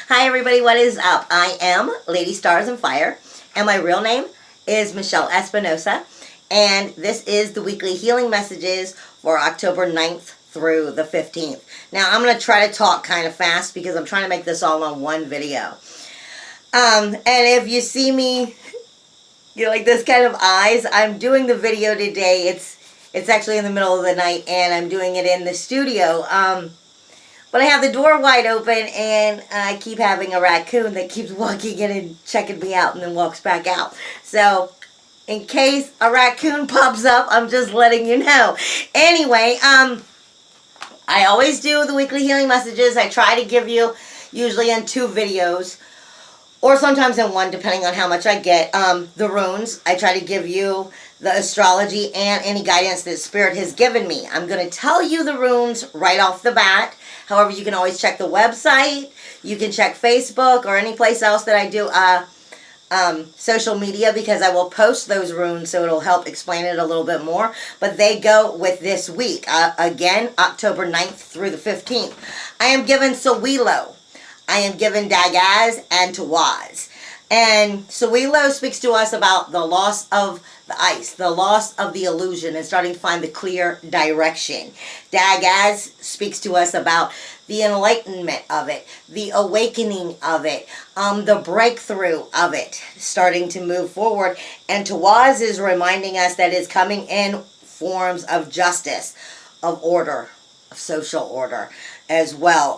Hi everybody, what is up? I am Lady Stars and Fire, and my real name is Michelle Espinosa, and this is the weekly healing messages for October 9th through the 15th. Now, I'm going to try to talk kind of fast because I'm trying to make this all on one video. And if you see me, like this kind of eyes, I'm doing the video today. It's actually in the middle of the night, and I'm doing it in the studio. But I have the door wide open, and I keep having a raccoon that keeps walking in and checking me out and then walks back out. So, in case a raccoon pops up, I'm just letting you know. Anyway, I always do the weekly healing messages. I try to give you, usually in 2 videos, or sometimes in 1, depending on how much I get. The runes, I try to give you the astrology and any guidance that Spirit has given me. I'm going to tell you the runes right off the bat. However, you can always check the website. You can check Facebook or any place else that I do social media, because I will post those runes, so it'll help explain it a little bit more. But they go with this week. Again, October 9th through the 15th. I am given Sawilo. I am given Dagaz and Tawaz. And Sawilo speaks to us about the loss of the ice, the loss of the illusion, and starting to find the clear direction. Dagaz speaks to us about the enlightenment of it, the awakening of it, the breakthrough of it, starting to move forward. And Tawaz is reminding us that it's coming in forms of justice, of order, of social order as well.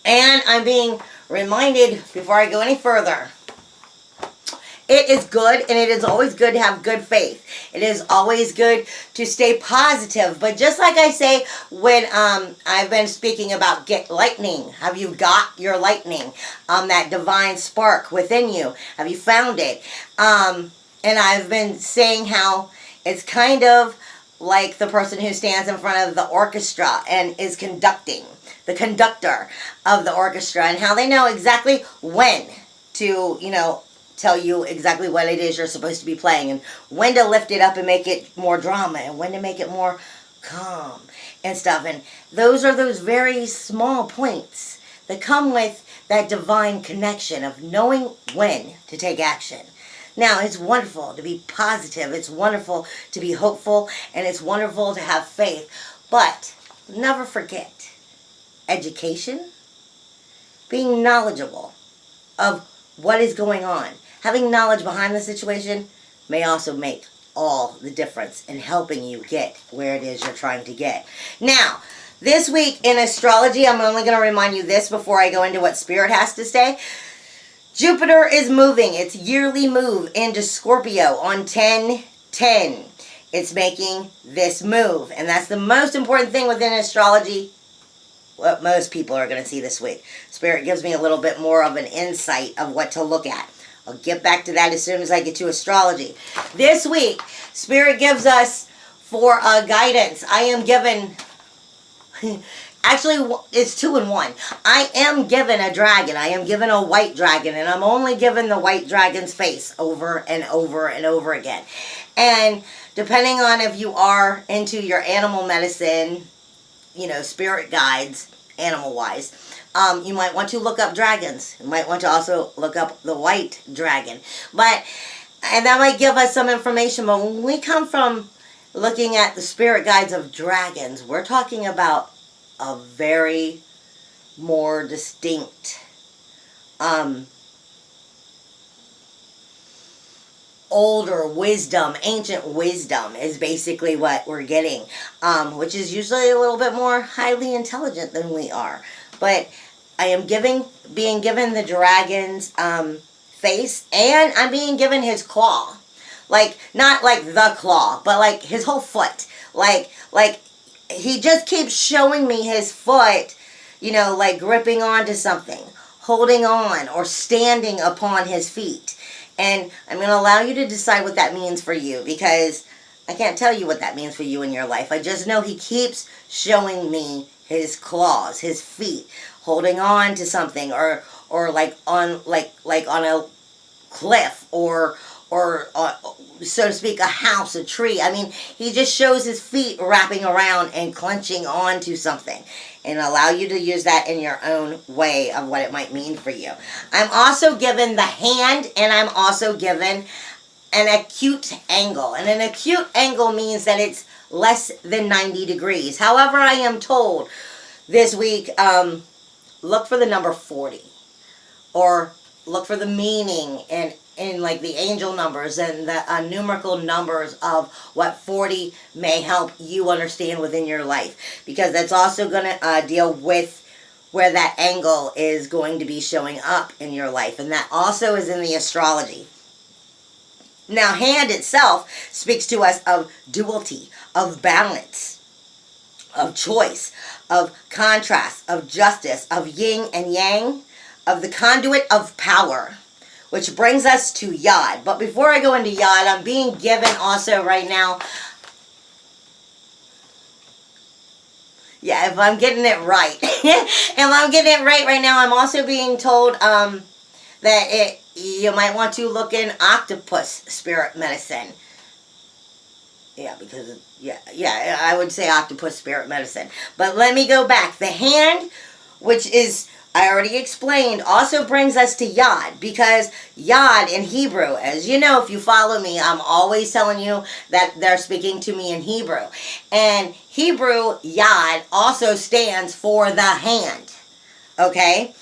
And I'm being reminded, before I go any further, it is good, and it is always good to have good faith. It is always good to stay positive. But just like I say when I've been speaking about get lightning, have you got your lightning? That divine spark within you. Have you found it? And I've been saying how it's kind of like the person who stands in front of the orchestra and is conducting, the conductor of the orchestra, and how they know exactly when to, tell you exactly what it is you're supposed to be playing, and when to lift it up and make it more drama, and when to make it more calm and stuff. And those are those very small points that come with that divine connection of knowing when to take action. Now, it's wonderful to be positive, it's wonderful to be hopeful, and it's wonderful to have faith. But never forget education, being knowledgeable of what is going on. Having knowledge behind the situation may also make all the difference in helping you get where it is you're trying to get. Now, this week in astrology, I'm only going to remind you this before I go into what Spirit has to say. Jupiter is moving its yearly move into Scorpio on 10/10. It's making this move, and that's the most important thing within astrology, what most people are going to see this week. Spirit gives me a little bit more of an insight of what to look at. I'll get back to that as soon as I get to astrology. This week, Spirit gives us for guidance. I am given, actually, it's 2 in 1. I am given a dragon. I am given a white dragon, and I'm only given the white dragon's face over and over and over again. And depending on if you are into your animal medicine, spirit guides, animal-wise, you might want to look up dragons. You might want to also look up the white dragon. And that might give us some information. But when we come from looking at the spirit guides of dragons, we're talking about a very more distinct, older wisdom, ancient wisdom is basically what we're getting, which is usually a little bit more highly intelligent than we are. But I am being given the dragon's face, and I'm being given his claw. Like, not like the claw, but like his whole foot. Like he just keeps showing me his foot, like gripping onto something, holding on, or standing upon his feet. And I'm going to allow you to decide what that means for you, because I can't tell you what that means for you in your life. I just know he keeps showing me his claws, his feet, holding on to something, or like on a cliff, or so to speak, a house, a tree. I mean, he just shows his feet wrapping around and clenching onto something. and allow you to use that in your own way of what it might mean for you. I'm also given the hand, and I'm also given an acute angle. And an acute angle means that it's less than 90 degrees. However, I am told this week, look for the number 40. Or look for the meaning in like the angel numbers and the numerical numbers of what 40 may help you understand within your life. Because that's also going to deal with where that angle is going to be showing up in your life. And that also is in the astrology. Now, hand itself speaks to us of duality, of balance, of choice, of contrast, of justice, of yin and yang, of the conduit of power, which brings us to Yod. But before I go into Yod, I'm being given also right now, yeah, if I'm getting it right, if I'm getting it right now, I'm also being told that you might want to look in octopus spirit medicine. Yeah, because, yeah, I would say octopus spirit medicine. But let me go back. The hand, which is, I already explained, also brings us to Yod, because Yod in Hebrew, as you know, if you follow me, I'm always telling you that they're speaking to me in Hebrew. And Hebrew, Yod, also stands for the hand, okay?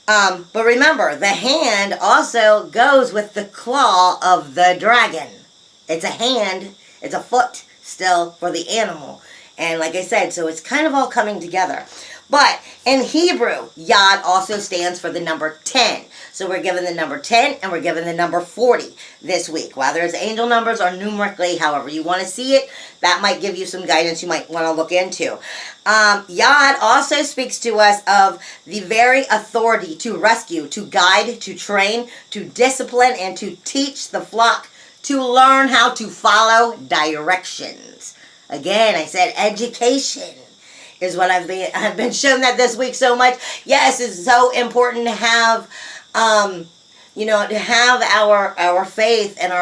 But remember, the hand also goes with the claw of the dragon. It's a hand, it's a foot still for the animal. And like I said, so it's kind of all coming together. But in Hebrew, Yod also stands for the number 10. So we're given the number 10 and we're given the number 40 this week. Whether it's angel numbers or numerically, however you want to see it, that might give you some guidance you might want to look into. Yod also speaks to us of the very authority to rescue, to guide, to train, to discipline, and to teach the flock to learn how to follow directions. Again, I said education is what I've been shown that this week so much. Yes, it's so important to have, to have our faith and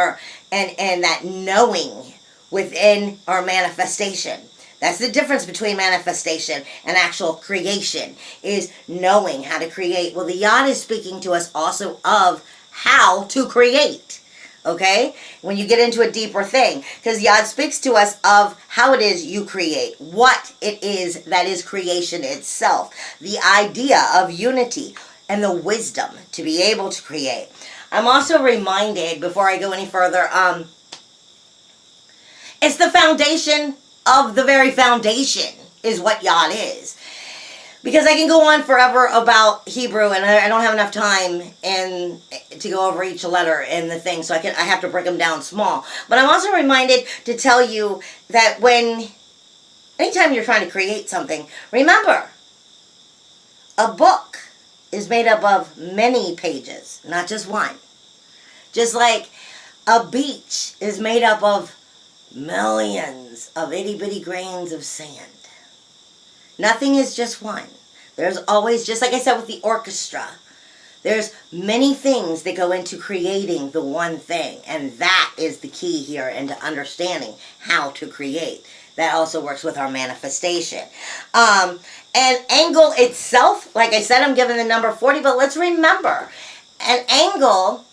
and that knowing within our manifestation. That's the difference between manifestation and actual creation, is knowing how to create. Well, the Yod is speaking to us also of how to create. Okay? When you get into a deeper thing. Because Yod speaks to us of how it is you create. What it is that is creation itself. The idea of unity and the wisdom to be able to create. I'm also reminded, before I go any further, it's the foundation of the very foundation is what Yod is. Because I can go on forever about Hebrew, and I don't have enough time to go over each letter in the thing, so I have to break them down small. But I'm also reminded to tell you that anytime you're trying to create something, remember, a book is made up of many pages, not just one. Just like a beach is made up of millions of itty-bitty grains of sand. Nothing is just one. There's always, just like I said with the orchestra, there's many things that go into creating the one thing. And that is the key here into understanding how to create. That also works with our manifestation. And angle itself, like I said, I'm given the number 40, but let's remember, an angle,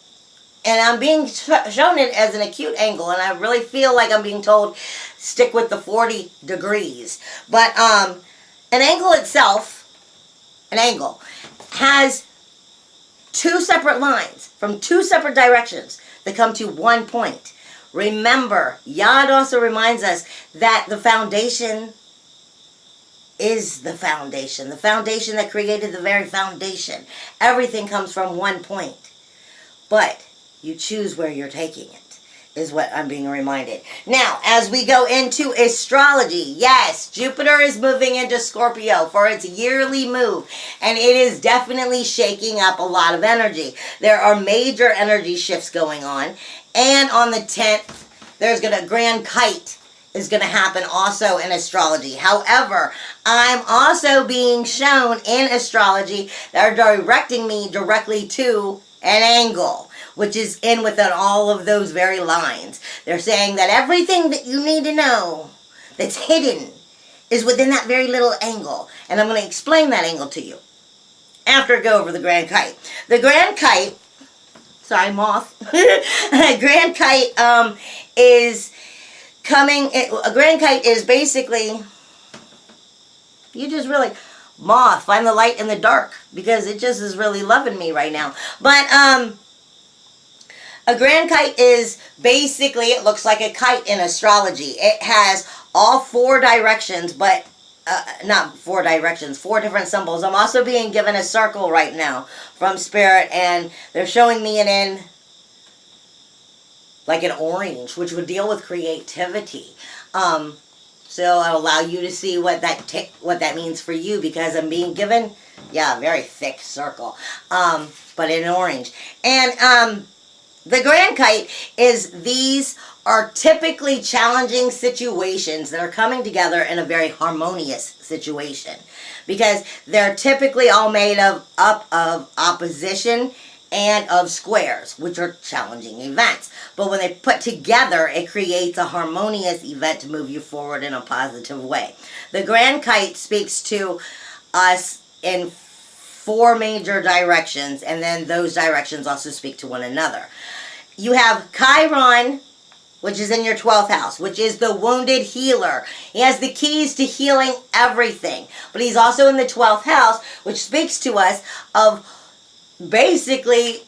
and I'm being shown it as an acute angle, and I really feel like I'm being told, stick with the 40 degrees. But an angle itself, an angle, has two separate lines from two separate directions that come to one point. Remember, Yod also reminds us that the foundation is the foundation that created the very foundation. Everything comes from one point. But you choose where you're taking it, is what I'm being reminded. Now, as we go into astrology, yes, Jupiter is moving into Scorpio for its yearly move, and it is definitely shaking up a lot of energy. There are major energy shifts going on, and on the 10th, there's a grand kite is going to happen also in astrology. However, I'm also being shown in astrology that are directing me directly to an angle, which is in within all of those very lines. They're saying that everything that you need to know that's hidden is within that very little angle. And I'm going to explain that angle to you after I go over the grand kite. The grand kite, sorry, moth. Grand kite is coming, a grand kite is basically, you just really, moth, find the light in the dark, because it just is really loving me right now. But a grand kite is basically, it looks like a kite in astrology. It has all four directions, but not four directions, four different symbols. I'm also being given a circle right now from Spirit, and they're showing me it in like an orange, which would deal with creativity. So I'll allow you to see what that means for you, because I'm being given, yeah, a very thick circle, but in orange. And the grand kite is, these are typically challenging situations that are coming together in a very harmonious situation, because they're typically all made up of opposition and of squares, which are challenging events. But when they put together, it creates a harmonious event to move you forward in a positive way. The grand kite speaks to us in four major directions, and then those directions also speak to one another. You have Chiron, which is in your 12th house, which is the wounded healer. He has the keys to healing everything. But he's also in the 12th house, which speaks to us of basically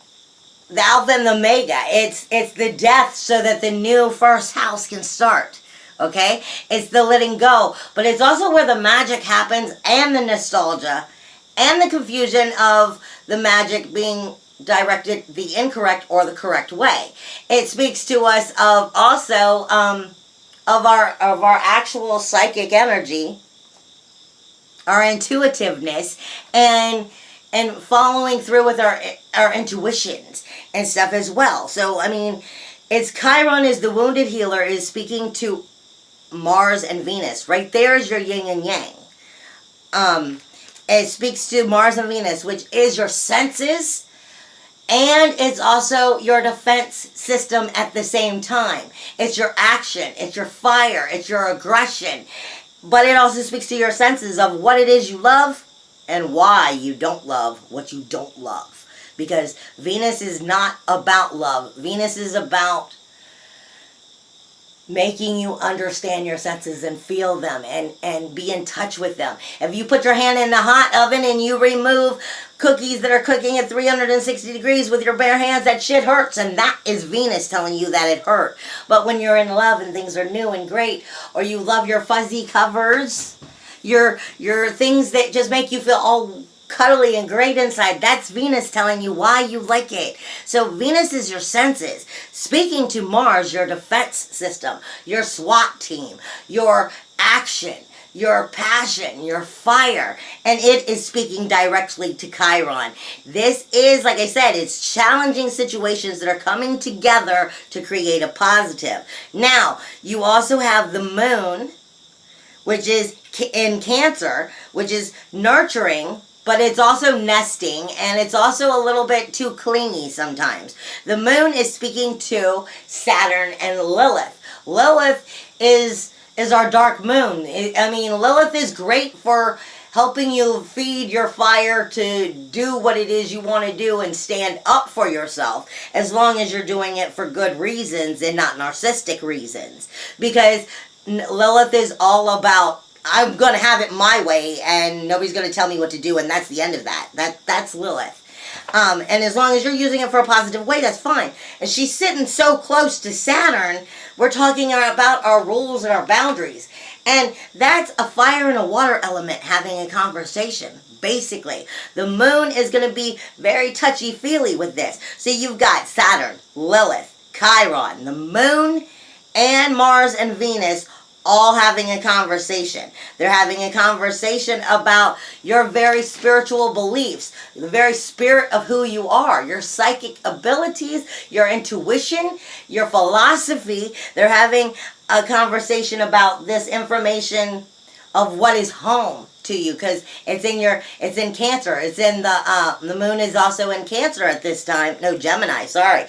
the Alpha and the Omega. It's the death so that the new first house can start. Okay? It's the letting go. But it's also where the magic happens, and the nostalgia, and the confusion of the magic being directed the incorrect or the correct way. It speaks to us of also of our actual psychic energy, our intuitiveness, and following through with our intuitions and stuff as well. So I mean, it's Chiron is the wounded healer, is speaking to Mars and Venus. Right there is your yin and yang. It speaks to Mars and Venus, which is your senses, and it's also your defense system at the same time. It's your action, it's your fire, it's your aggression. But it also speaks to your senses of what it is you love and why you don't love what you don't love. Because Venus is not about love. Venus is about making you understand your senses and feel them and be in touch with them. If you put your hand in the hot oven and you remove cookies that are cooking at 360 degrees with your bare hands, that shit hurts, and that is Venus telling you that it hurt. But when you're in love and things are new and great, or you love your fuzzy covers, your things that just make you feel all cuddly and great inside, that's Venus telling you why you like it. So Venus is your senses, speaking to Mars, your defense system, your SWAT team, your action, your passion, your fire, and it is speaking directly to Chiron. This is, like I said, it's challenging situations that are coming together to create a positive. Now, you also have the moon, which is in Cancer, which is nurturing, but it's also nesting, and it's also a little bit too clingy sometimes. The moon is speaking to Saturn and Lilith. Lilith is our dark moon. I mean, Lilith is great for helping you feed your fire to do what it is you want to do and stand up for yourself, as long as you're doing it for good reasons and not narcissistic reasons. Because Lilith is all about, I'm going to have it my way, and nobody's going to tell me what to do, and that's the end of that. That's Lilith. And as long as you're using it for a positive way, that's fine. And she's sitting so close to Saturn, we're talking about our rules and our boundaries. And that's a fire and a water element having a conversation, basically. The moon is going to be very touchy-feely with this. So you've got Saturn, Lilith, Chiron, the moon, and Mars and Venus all having a conversation. They're having a conversation about your very spiritual beliefs, the very spirit of who you are, your psychic abilities, your intuition, your philosophy. They're having a conversation about this information of what is home to you, because it's in Cancer. It's in the moon is also in Cancer at this time. No, Gemini, sorry.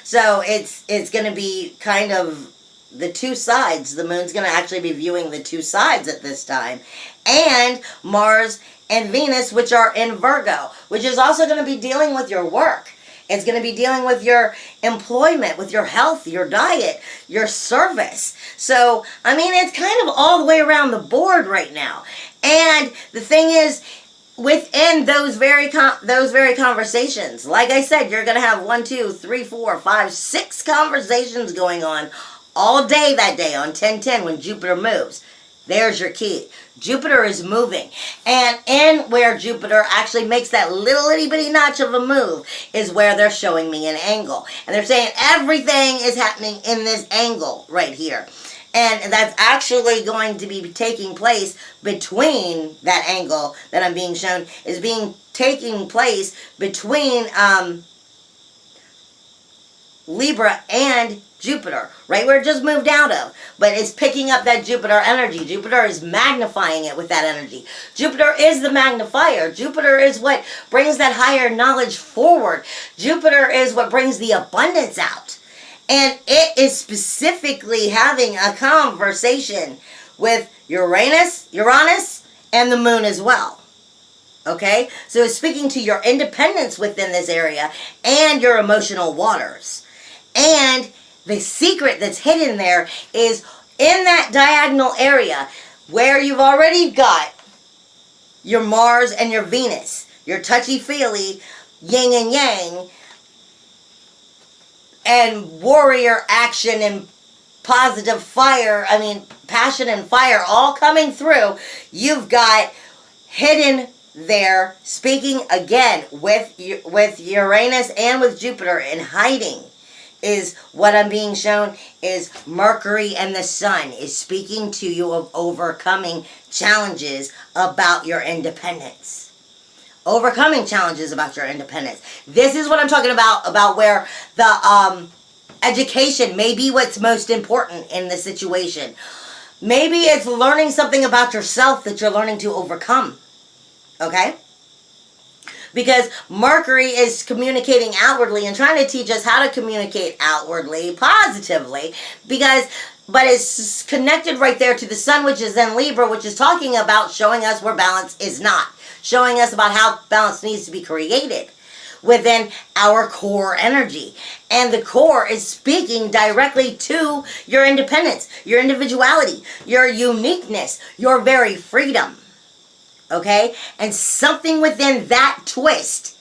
So it's going to be kind of the two sides. The moon's going to actually be viewing the two sides at this time. And Mars and Venus, which are in Virgo, which is also going to be dealing with your work. It's going to be dealing with your employment, with your health, your diet, your service. So, I mean, it's kind of all the way around the board right now. And the thing is, within those very conversations, like I said, you're going to have 1, 2, 3, 4, 5, 6 conversations going on all day that day on 10/10 when Jupiter moves. There's your key. Jupiter is moving. And in where Jupiter actually makes that little itty bitty notch of a move is where they're showing me an angle. And they're saying everything is happening in this angle right here. And that's actually going to be taking place between that angle that I'm being shown is taking place between Libra and Jupiter, right where it just moved out of. But it's picking up that Jupiter energy. Jupiter is magnifying it with that energy. Jupiter is the magnifier. Jupiter is what brings that higher knowledge forward. Jupiter is what brings the abundance out. And it is specifically having a conversation with Uranus, and the moon as well. Okay? So it's speaking to your independence within this area and your emotional waters. And the secret that's hidden there is in that diagonal area where you've already got your Mars and your Venus, your touchy-feely yin and yang, and warrior action and positive fire, passion and fire all coming through. You've got hidden there, speaking again with Uranus and with Jupiter in hiding, is what I'm being shown is Mercury and the Sun is speaking to you of overcoming challenges about your independence. Overcoming challenges about your independence. This is what I'm talking about where the education may be what's most important in the situation. Maybe it's learning something about yourself that you're learning to overcome. Okay? Because Mercury is communicating outwardly and trying to teach us how to communicate outwardly, positively, but it's connected right there to the Sun, which is in Libra, which is talking about showing us where balance is not. Showing us about how balance needs to be created within our core energy. And the core is speaking directly to your independence, your individuality, your uniqueness, your very freedom. Okay? And something within that twist,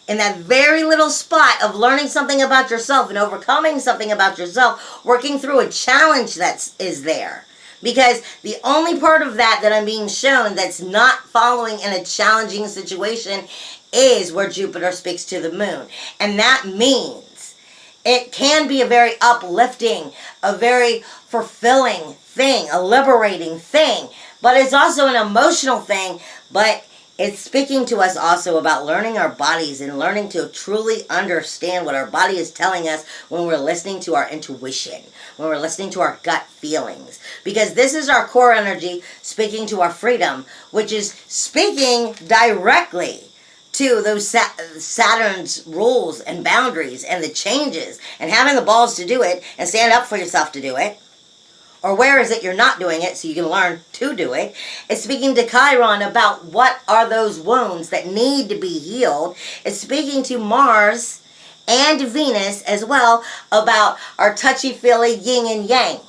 in that very little spot of learning something about yourself and overcoming something about yourself, working through a challenge that is there. Because the only part of that I'm being shown that's not following in a challenging situation is where Jupiter speaks to the moon. And that means it can be a very uplifting, a very fulfilling thing, a liberating thing. But it's also an emotional thing, but it's speaking to us also about learning our bodies and learning to truly understand what our body is telling us when we're listening to our intuition, when we're listening to our gut feelings. Because this is our core energy speaking to our freedom, which is speaking directly to those Saturn's rules and boundaries and the changes and having the balls to do it and stand up for yourself to do it. Or where is it you're not doing it so you can learn to do it? It's speaking to Chiron about what are those wounds that need to be healed. It's speaking to Mars and Venus as well about our touchy-feely yin and yang.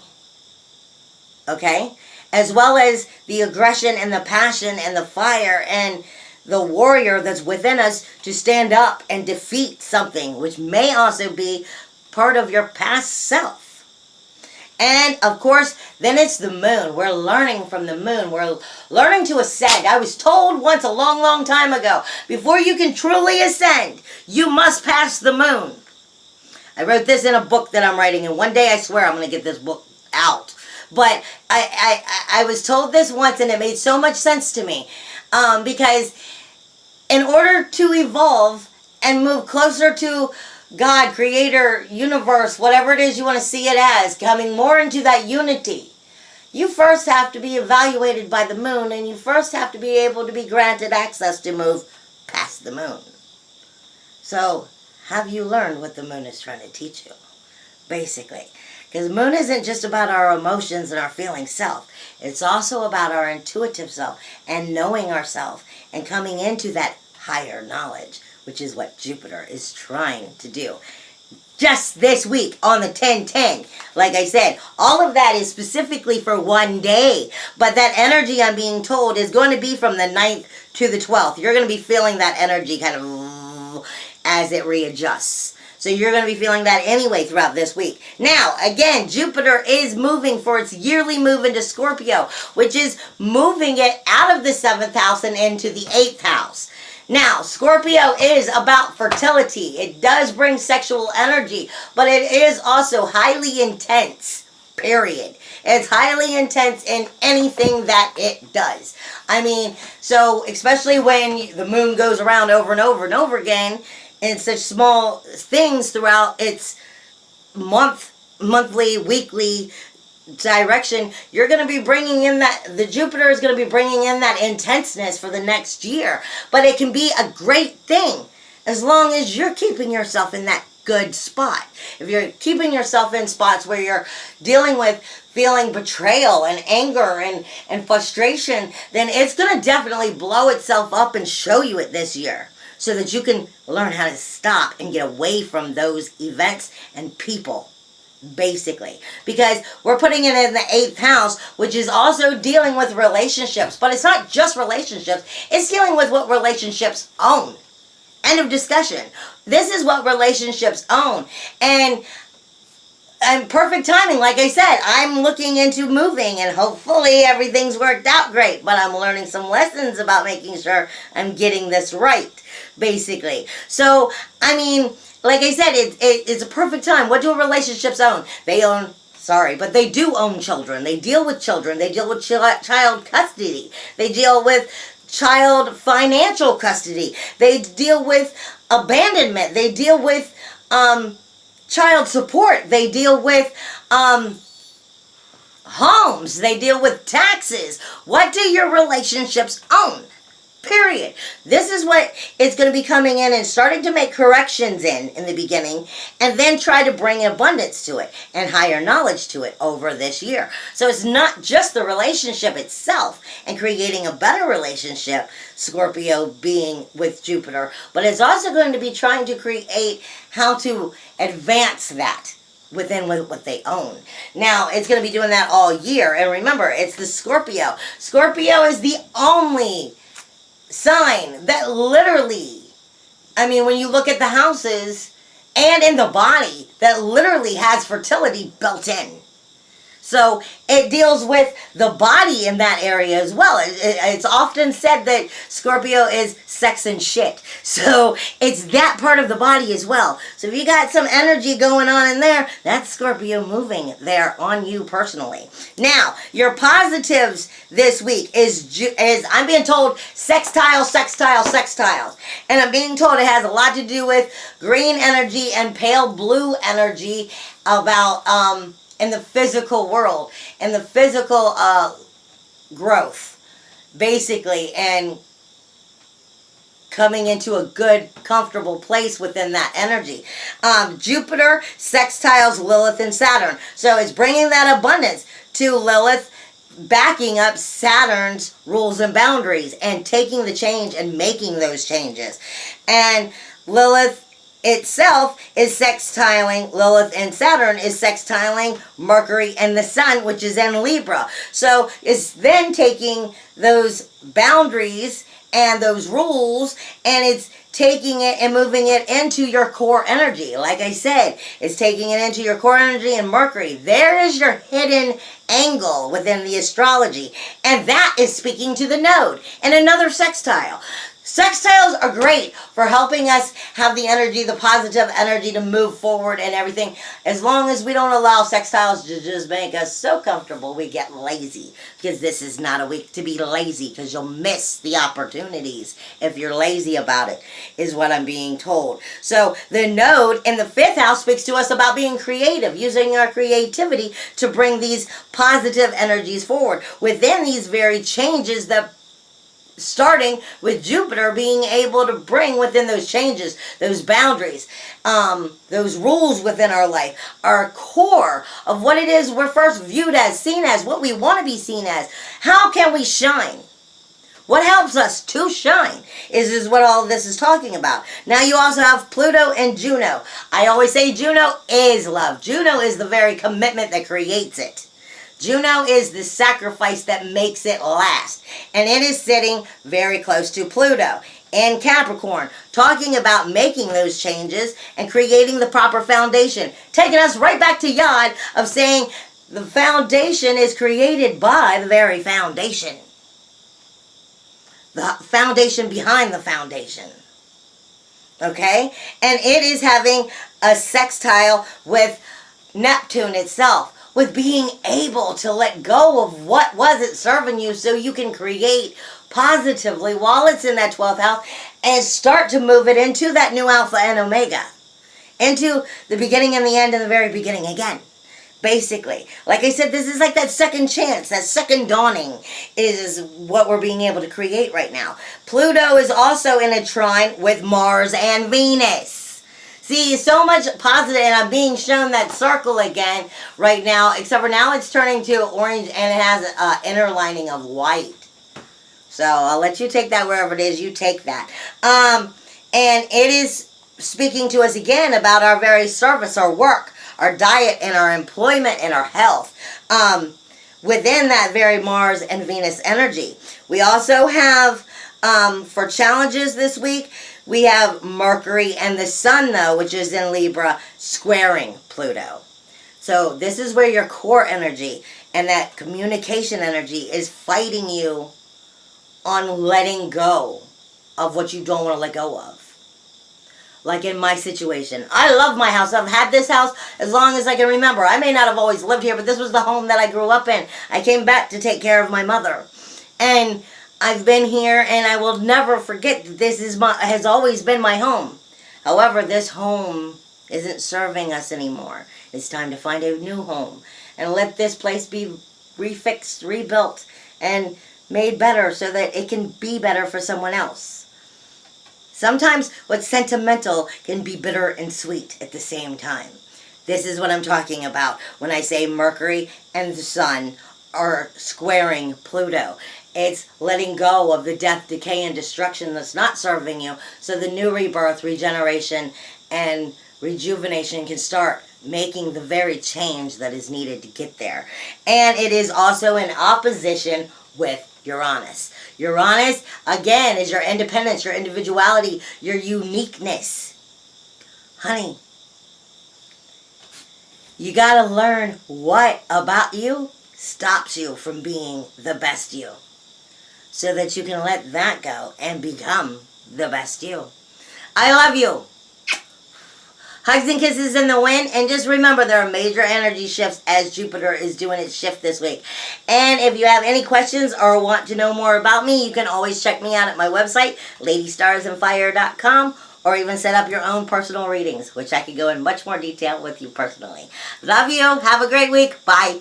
Okay? As well as the aggression and the passion and the fire and the warrior that's within us to stand up and defeat something, which may also be part of your past self. And, of course, then it's the moon. We're learning from the moon. We're learning to ascend. I was told once a long, long time ago, before you can truly ascend, you must pass the moon. I wrote this in a book that I'm writing, and one day I swear I'm going to get this book out. But I was told this once, and it made so much sense to me. Because in order to evolve and move closer to God, creator, universe, whatever it is you want to see it as, coming more into that unity, you first have to be evaluated by the moon, and you first have to be able to be granted access to move past the moon. So, have you learned what the moon is trying to teach you? Basically. Because the moon isn't just about our emotions and our feeling self. It's also about our intuitive self and knowing ourselves and coming into that higher knowledge, which is what Jupiter is trying to do. Just this week on the 10-10, like I said, all of that is specifically for one day. But that energy, I'm being told, is going to be from the 9th to the 12th. You're going to be feeling that energy kind of as it readjusts. So you're going to be feeling that anyway throughout this week. Now, again, Jupiter is moving for its yearly move into Scorpio, which is moving it out of the 7th house and into the 8th house. Now, Scorpio is about fertility. It does bring sexual energy, but it is also highly intense, period. It's highly intense in anything that it does. I mean, so especially when the moon goes around over and over and over again in such small things throughout its monthly, weekly direction, you're going to be bringing in the Jupiter is going to be bringing in that intenseness for the next year. But it can be a great thing as long as you're keeping yourself in that good spot. If you're keeping yourself in spots where you're dealing with feeling betrayal and anger and frustration, then it's going to definitely blow itself up and show you it this year, so that you can learn how to stop and get away from those events and people. Basically, because we're putting it in the 8th house, which is also dealing with relationships. But it's not just relationships, it's dealing with what relationships own. End of discussion. This is what relationships own. And perfect timing, like I said, I'm looking into moving and hopefully everything's worked out great. But I'm learning some lessons about making sure I'm getting this right, basically. So, I mean, like I said, it's a perfect time. What do relationships own? They do own children. They deal with children. They deal with child custody. They deal with child financial custody. They deal with abandonment. They deal with child support. They deal with homes. They deal with taxes. What do your relationships own? Period. This is what it's going to be coming in and starting to make corrections in the beginning, and then try to bring abundance to it and higher knowledge to it over this year. So it's not just the relationship itself and creating a better relationship, Scorpio being with Jupiter, but it's also going to be trying to create how to advance that within what they own. Now, it's going to be doing that all year. And remember, it's the Scorpio. Scorpio is the only sign that literally, I mean, when you look at the houses and in the body, that literally has fertility built in. So it deals with the body in that area as well. It's often said that Scorpio is sex and shit. So it's that part of the body as well. So if you got some energy going on in there, that's Scorpio moving there on you personally. Now, your positives this week is I'm being told sextiles. And I'm being told it has a lot to do with green energy and pale blue energy about in the physical world, in the physical growth, basically, and coming into a good, comfortable place within that energy. Jupiter sextiles Lilith and Saturn. So it's bringing that abundance to Lilith, backing up Saturn's rules and boundaries and taking the change and making those changes. And Lilith itself is sextiling, Lilith and Saturn is sextiling Mercury and the Sun, which is in Libra. So it's then taking those boundaries and those rules, and it's taking it and moving it into your core energy. Like I said, it's taking it into your core energy and Mercury. There is your hidden angle within the astrology, and that is speaking to the node and another sextile. Sextiles are great for helping us have the energy, the positive energy to move forward and everything, as long as we don't allow sextiles to just make us so comfortable we get lazy, because this is not a week to be lazy, because you'll miss the opportunities if you're lazy about it, is what I'm being told. So the node in the 5th house speaks to us about being creative, using our creativity to bring these positive energies forward within these very changes that starting with Jupiter being able to bring within those changes, those boundaries, those rules within our life, our core of what it is we're first viewed as, seen as, what we want to be seen as. How can we shine? What helps us to shine is what all this is talking about. Now you also have Pluto and Juno. I always say Juno is love. Juno is the very commitment that creates it. Juno is the sacrifice that makes it last. And it is sitting very close to Pluto in Capricorn, talking about making those changes and creating the proper foundation. Taking us right back to Yod of saying the foundation is created by the very foundation. The foundation behind the foundation. Okay? And it is having a sextile with Neptune itself, with being able to let go of what wasn't serving you so you can create positively while it's in that 12th house and start to move it into that new Alpha and Omega. Into the beginning and the end and the very beginning again. Basically. Like I said, this is like that second chance, that second dawning is what we're being able to create right now. Pluto is also in a trine with Mars and Venus. See, so much positive, and I'm being shown that circle again right now, except for now it's turning to orange and it has an inner lining of white. So I'll let you take that wherever it is, you take that. And it is speaking to us again about our very service, our work, our diet, and our employment, and our health. Within that very Mars and Venus energy. We also have, for challenges this week, we have Mercury and the Sun, though, which is in Libra, squaring Pluto. So this is where your core energy and that communication energy is fighting you on letting go of what you don't want to let go of. Like in my situation. I love my house. I've had this house as long as I can remember. I may not have always lived here, but this was the home that I grew up in. I came back to take care of my mother. And I've been here, and I will never forget that this has always been my home. However, this home isn't serving us anymore. It's time to find a new home and let this place be refixed, rebuilt, and made better so that it can be better for someone else. Sometimes what's sentimental can be bitter and sweet at the same time. This is what I'm talking about when I say Mercury and the Sun are squaring Pluto. It's letting go of the death, decay, and destruction that's not serving you so the new rebirth, regeneration, and rejuvenation can start making the very change that is needed to get there. And it is also in opposition with Uranus. Uranus, again, is your independence, your individuality, your uniqueness. Honey, you gotta learn what about you stops you from being the best you, so that you can let that go and become the best you. I love you. Hugs and kisses in the wind. And just remember, there are major energy shifts as Jupiter is doing its shift this week. And if you have any questions or want to know more about me, you can always check me out at my website, ladystarsandfire.com, or even set up your own personal readings, which I could go in much more detail with you personally. Love you. Have a great week. Bye.